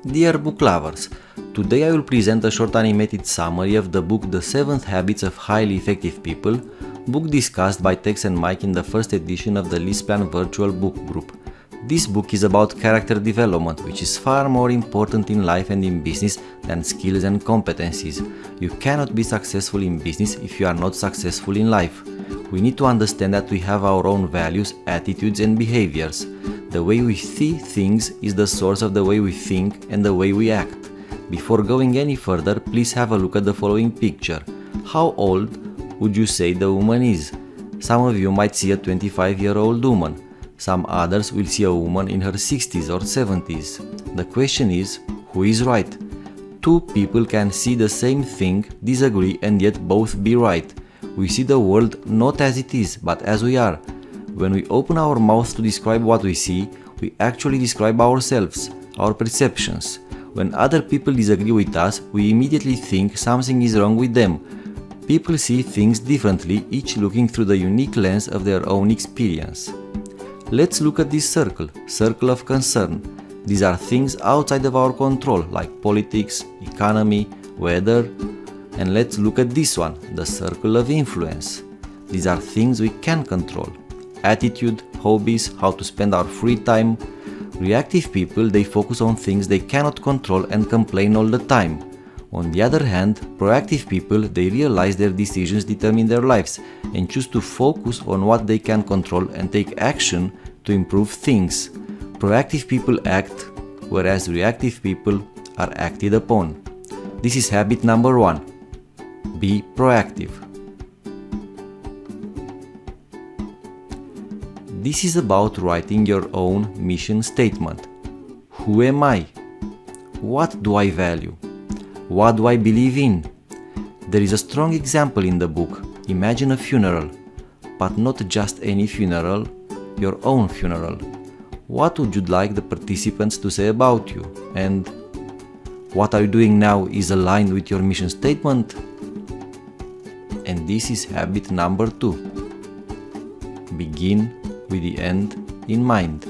Dear book lovers, today I will present a short animated summary of the book The 7 Habits of Highly Effective People, book discussed by Tex and Mike in the first edition of the Lisplan Virtual Book Group. This book is about character development, which is far more important in life and in business than skills and competencies. You cannot be successful in business if you are not successful in life. We need to understand that we have our own values, attitudes and behaviors. The way we see things is the source of the way we think and the way we act. Before going any further, please have a look at the following picture. How old would you say the woman is? Some of you might see a 25-year-old woman. Some others will see a woman in her 60s or 70s. The question is, who is right? Two people can see the same thing, disagree and yet both be right. We see the world not as it is, but as we are. When we open our mouths to describe what we see, we actually describe ourselves, our perceptions. When other people disagree with us, we immediately think something is wrong with them. People see things differently, each looking through the unique lens of their own experience. Let's look at this circle of concern. These are things outside of our control, like politics, economy, weather. And let's look at this one, the circle of influence. These are things we can control. Attitude, hobbies, how to spend our free time. Reactive people, they focus on things they cannot control and complain all the time. On the other hand, proactive people, they realize their decisions determine their lives and choose to focus on what they can control and take action to improve things. Proactive people act, whereas reactive people are acted upon. This is habit number 1. Be proactive. This is about writing your own mission statement. Who am I? What do I value? What do I believe in? There is a strong example in the book. Imagine a funeral, but not just any funeral, your own funeral. What would you like the participants to say about you? And what are you doing now is aligned with your mission statement? And this is habit number 2. Begin with the end in mind.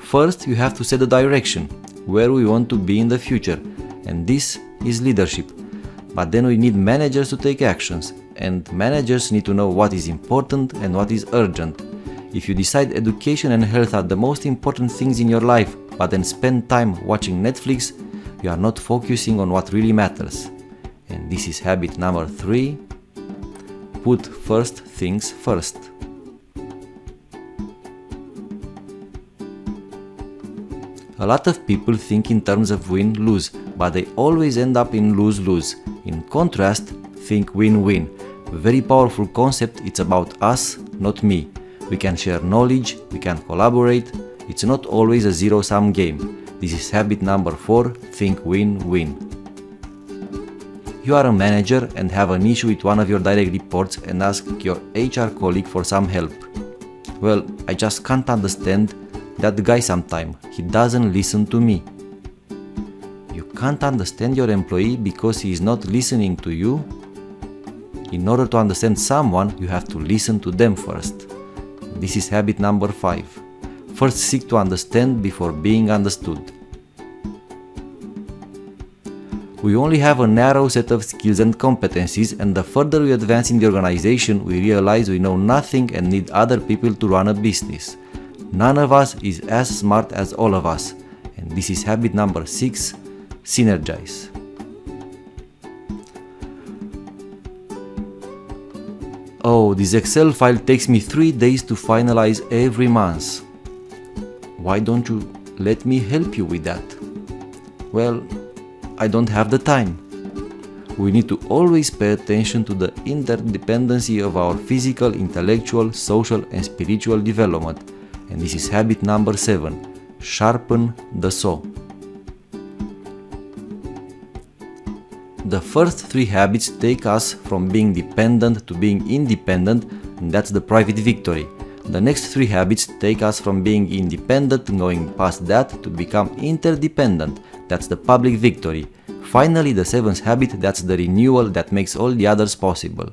First, you have to set the direction, where we want to be in the future, and this is leadership. But then we need managers to take actions, and managers need to know what is important and what is urgent. If you decide education and health are the most important things in your life, but then spend time watching Netflix, you are not focusing on what really matters. And this is habit number 3. Put first things first. A lot of people think in terms of win-lose, but they always end up in lose-lose. In contrast, think win-win. Very powerful concept, it's about us, not me. We can share knowledge, we can collaborate. It's not always a zero-sum game. This is habit number 4, think win-win. You are a manager and have an issue with one of your direct reports and ask your HR colleague for some help. Well, I just can't understand that guy sometime. He doesn't listen to me. You can't understand your employee because he is not listening to you? In order to understand someone, you have to listen to them first. This is habit number 5. First seek to understand before being understood. We only have a narrow set of skills and competencies, and the further we advance in the organization, we realize we know nothing and need other people to run a business. None of us is as smart as all of us. And this is habit number 6, synergize. Oh, this Excel file takes me 3 days to finalize every month. Why don't you let me help you with that? Well, I don't have the time. We need to always pay attention to the interdependency of our physical, intellectual, social and spiritual development. And this is habit number 7, sharpen the saw. The first 3 habits take us from being dependent to being independent, and that's the private victory. The next 3 habits take us from being independent, going past that, to become interdependent. That's the public victory. Finally, the 7th habit, that's the renewal that makes all the others possible.